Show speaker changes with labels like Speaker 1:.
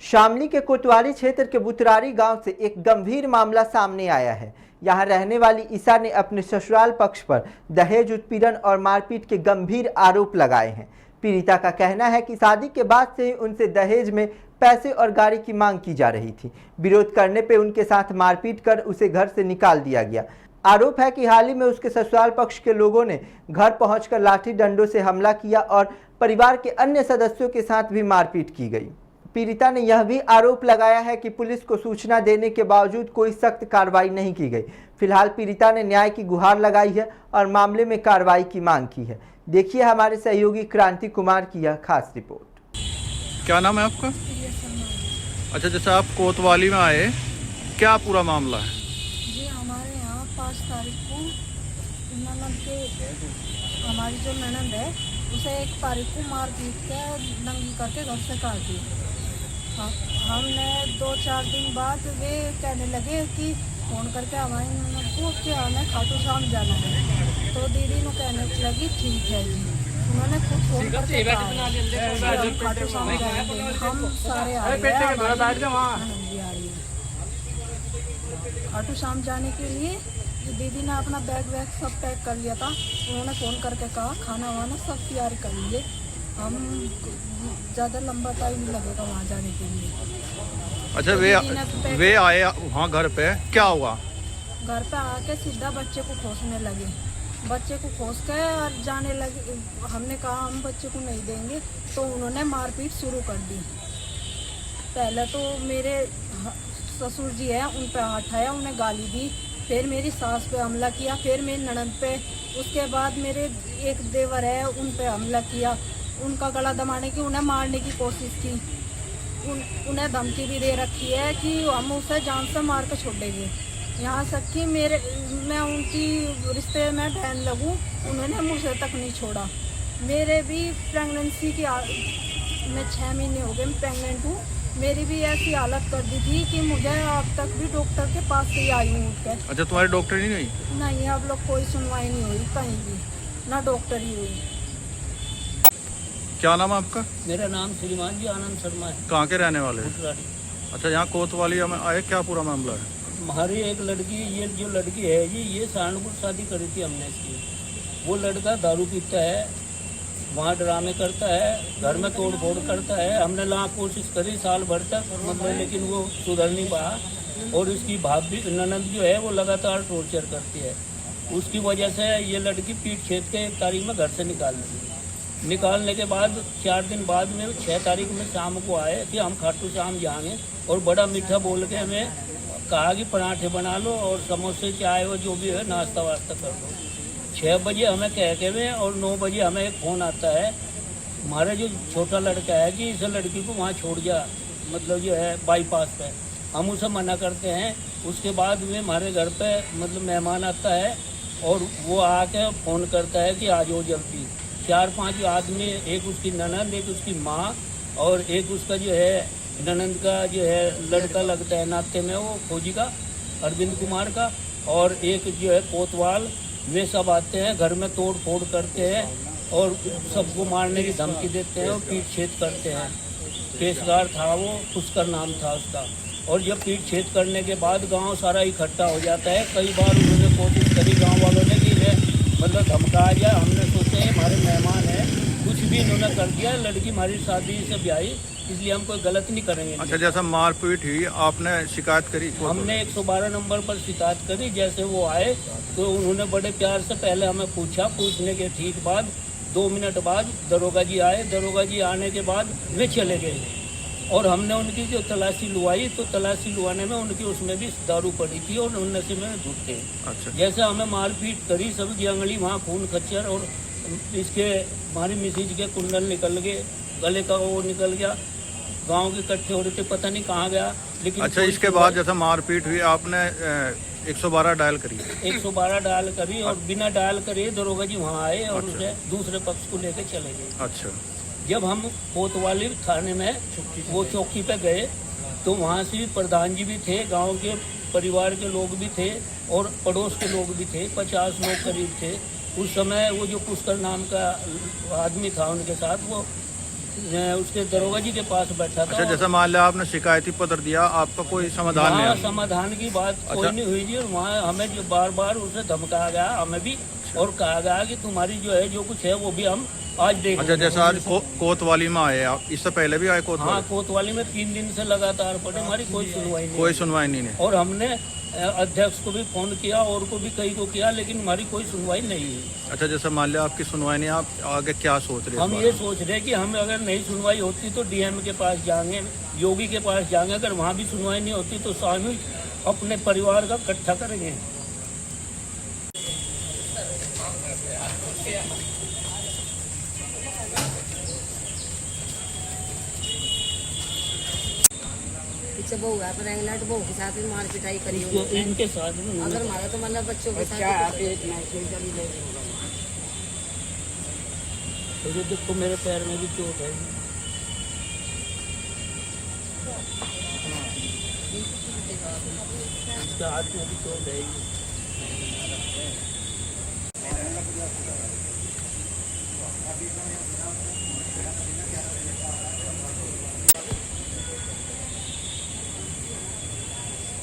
Speaker 1: शामली के कोतवाली क्षेत्र के बुतरारी गांव से एक गंभीर मामला सामने आया है। यहां रहने वाली ईसा ने अपने ससुराल पक्ष पर दहेज उत्पीड़न और मारपीट के गंभीर आरोप लगाए हैं। पीड़िता का कहना है कि शादी के बाद से ही उनसे दहेज में पैसे और गाड़ी की मांग की जा रही थी। विरोध करने पर उनके साथ मारपीट कर उसे घर से निकाल दिया गया। आरोप है कि हाल ही में उसके ससुराल पक्ष के लोगों ने घर पहुंचकर लाठी डंडों से हमला किया और परिवार के अन्य सदस्यों के साथ भी मारपीट की गई। पीड़िता ने यह भी आरोप लगाया है कि पुलिस को सूचना देने के बावजूद कोई सख्त कार्रवाई नहीं की गई। फिलहाल पीड़िता ने न्याय की गुहार लगाई है और मामले में कार्रवाई की मांग की है। देखिए हमारे सहयोगी क्रांति कुमार की यह खास रिपोर्ट।
Speaker 2: क्या नाम है आपका? अच्छा, जैसे आप कोतवाली में आए, क्या पूरा मामला है?
Speaker 3: जी, हमारे यहाँ 5 तारीख को ननद के हमारी जो ननद है उसे 1 तारीख को मार पीट के नंगी करके घर से काट दी। हमने 2-4 दिन बाद वे कहने लगे कि फ़ोन करके हमारी ननद को कि हमें खाटू श्याम जाना है। तो दीदी ने कहने लगी ठीक है जी। उन्होंने खुद फ़ोन करके कहा खाटू श्याम जाएंगे, हम सारे आ रहे हैं। खाटू श्याम जाने के लिए दीदी ने अपना बैग सब पैक कर लिया था। उन्होंने फ़ोन करके कहा खाना वाना सब तैयार कर लिए, हम ज़्यादा लंबा टाइम नहीं लगेगा वहाँ जाने के लिए।
Speaker 2: अच्छा, वे आए वहाँ घर पे, क्या हुआ?
Speaker 3: घर पे आके सीधा बच्चे को खोसने लगे। बच्चे को खोस के और जाने लगे। हमने कहा हम बच्चे को नहीं देंगे, तो उन्होंने मारपीट शुरू कर दी। पहले तो मेरे ससुर जी है उन पे हाथ आया, उन्हें गाली दी। फिर मेरी सास पे हमला किया, फिर मेरी ननद पे। उसके बाद मेरे एक देवर है उन पे हमला किया, उनका गला दबाने की, उन्हें मारने की कोशिश की। उन्हें धमकी भी दे रखी है कि हम उसे जान से मार कर छोड़ेंगे। यहाँ तक कि मैं उनकी रिश्ते में बहन लगूँ, उन्होंने मुझे तक नहीं छोड़ा। मेरे भी प्रेगनेंसी की मैं 6 महीने हो गए प्रेगनेंट हूँ। मेरी भी ऐसी हालत कर दी थी कि मुझे अब तक भी डॉक्टर के पास से ही आई हूँ उठ कर।
Speaker 2: अच्छा, तुम्हारी डॉक्टर नहीं हुई?
Speaker 3: नहीं, अब लोग कोई सुनवाई नहीं हुई कहीं भी, ना डॉक्टर ही हुई।
Speaker 2: क्या नाम है आपका?
Speaker 4: मेरा नाम श्रीमान जी आनंद शर्मा है।
Speaker 2: कहाँ के रहने वाले हैं?
Speaker 4: बुतरारी।
Speaker 2: अच्छा, यहाँ कोतवाली में आए, क्या पूरा मामला है?
Speaker 4: हमारी एक लड़की, ये जो लड़की है जी, ये सहारनपुर शादी करी थी हमने इसकी। वो लड़का दारू पीता है, वहाँ ड्रामे करता है, घर में तोड़ फोड़ करता है। हमने लाख कोशिश करी साल भर तक, मतलब लेकिन वो सुधर नहीं पाया। और इसकी भाभी ननद जो है वो लगातार टॉर्चर करती है। उसकी वजह से ये लड़की पीट छेद के 1 तारीख में घर से निकालने के बाद 4 दिन बाद में 6 तारीख में शाम को आए कि हम खाटू श्याम जाएंगे। और बड़ा मीठा बोल के हमें कहा कि पराठे बना लो और समोसे चाय और जो भी है नाश्ता वास्ता कर लो। 6 बजे हमें कह के में और 9 बजे हमें एक फ़ोन आता है हमारा जो छोटा लड़का है कि इस लड़की को वहाँ छोड़ जा, मतलब जो है बाईपास पे। हम उसे मना करते हैं। उसके बाद में हमारे घर पे मतलब मेहमान आता है और वो आके फ़ोन करता है कि आ जाओ जल्दी। 4-5 आदमी, एक उसकी ननद, एक उसकी माँ और एक उसका जो है ननद का जो है लड़का लगता है नाते में, वो फौजी का अरविंद कुमार का, और एक जो है कोतवाल। वे सब आते हैं, घर में तोड़ फोड़ करते हैं और सबको मारने की धमकी देते हैं और पीट छेद करते हैं। पेशगार था वो, पुष्कर नाम था उसका। और जब पीट छेद करने के बाद गांव सारा इकट्ठा हो जाता है। कई बार उन्होंने कोशिश करी गांव वालों ने कि मतलब धमकाया जाए। हमने सोचे हमारे मेहमान हैं, कुछ भी इन्होंने कर दिया। लड़की हमारी शादी से ब्याही, इसलिए हम कोई गलत नहीं करेंगे।
Speaker 2: अच्छा, जैसा मारपीट हुई आपने शिकायत करी?
Speaker 4: हमने 112 नंबर पर शिकायत करी। जैसे वो आए तो उन्होंने बड़े प्यार से पहले हमें पूछा। पूछने के ठीक बाद 2 मिनट बाद दरोगा जी आए। दरोगा जी आने के बाद वे चले गए और हमने उनकी जो तलाशी लुआई, तो तलाशी लुआने में उनकी उसमें भी दारू पड़ी थी और उन नशे में धुत थे।
Speaker 2: अच्छा,
Speaker 4: जैसे हमें मारपीट करी, सभी अंगली वहाँ खून खच्चर और इसके हमारी मिसिज के कुंडल निकल गए, गले का वो निकल गया। गांव के इकट्ठे हो रहे थे, पता नहीं कहाँ गया। लेकिन
Speaker 2: अच्छा, इसके बाद जैसा मारपीट हुई आपने 112 डायल करी?
Speaker 4: 112 डायल करी और बिना डायल करे दरोगा जी वहाँ आए और उसे दूसरे पक्ष को लेकर चले गए।
Speaker 2: अच्छा,
Speaker 4: जब हम कोतवाली थाने में वो चौकी पे गए तो वहाँ से भी प्रधान जी भी थे, गांव के परिवार के लोग भी थे और पड़ोस के लोग भी थे। 50 लोग करीब थे उस समय। वो जो पुष्कर नाम का आदमी था उनके साथ, वो उसके दरोगा जी के पास बैठा था।
Speaker 2: अच्छा, जैसा मान लिया आपने शिकायती पत्र दिया, आपका कोई समाधान नहीं
Speaker 4: वहाँ
Speaker 2: आया?
Speaker 4: समाधान की बात कोई नहीं हुई जी। और वहाँ हमें जो बार बार उसे धमकाया गया, हमें भी, और कहा गया कि तुम्हारी जो है जो कुछ है वो भी हम आज देख।
Speaker 2: अच्छा, जैसा आज कोतवाली में आए आप, इससे पहले भी आए
Speaker 4: हाँ,
Speaker 2: कोतवाली?
Speaker 4: कोतवाली में 3 दिन से लगातार पड़े, हमारी कोई सुनवाई नहीं
Speaker 2: कोई
Speaker 4: हुई।
Speaker 2: सुनवाई नहीं है।
Speaker 4: और हमने अध्यक्ष को भी फोन किया और को भी कई को किया, लेकिन हमारी कोई सुनवाई नहीं हुई।
Speaker 2: अच्छा, जैसा मान लिया आपकी सुनवाई नहीं, आप आगे क्या सोच रहे हैं?
Speaker 4: हम ये सोच रहे हैं कि हम अगर नहीं सुनवाई होती तो डीएम के पास जाएंगे, योगी के पास जाएंगे। अगर वहाँ भी सुनवाई नहीं होती तो सामूहिक अपने परिवार का इकट्ठा करेंगे।
Speaker 5: पीछे बहू है, प्रेगनेंट बहू के साथ भी मार पिटाई करी उन्होंने।
Speaker 4: इनके साथ में
Speaker 5: अगर मारा तो मतलब बच्चों के साथ
Speaker 4: तो देखो मेरे पैर में भी चोट है। इसका हाथ में भी चोट है।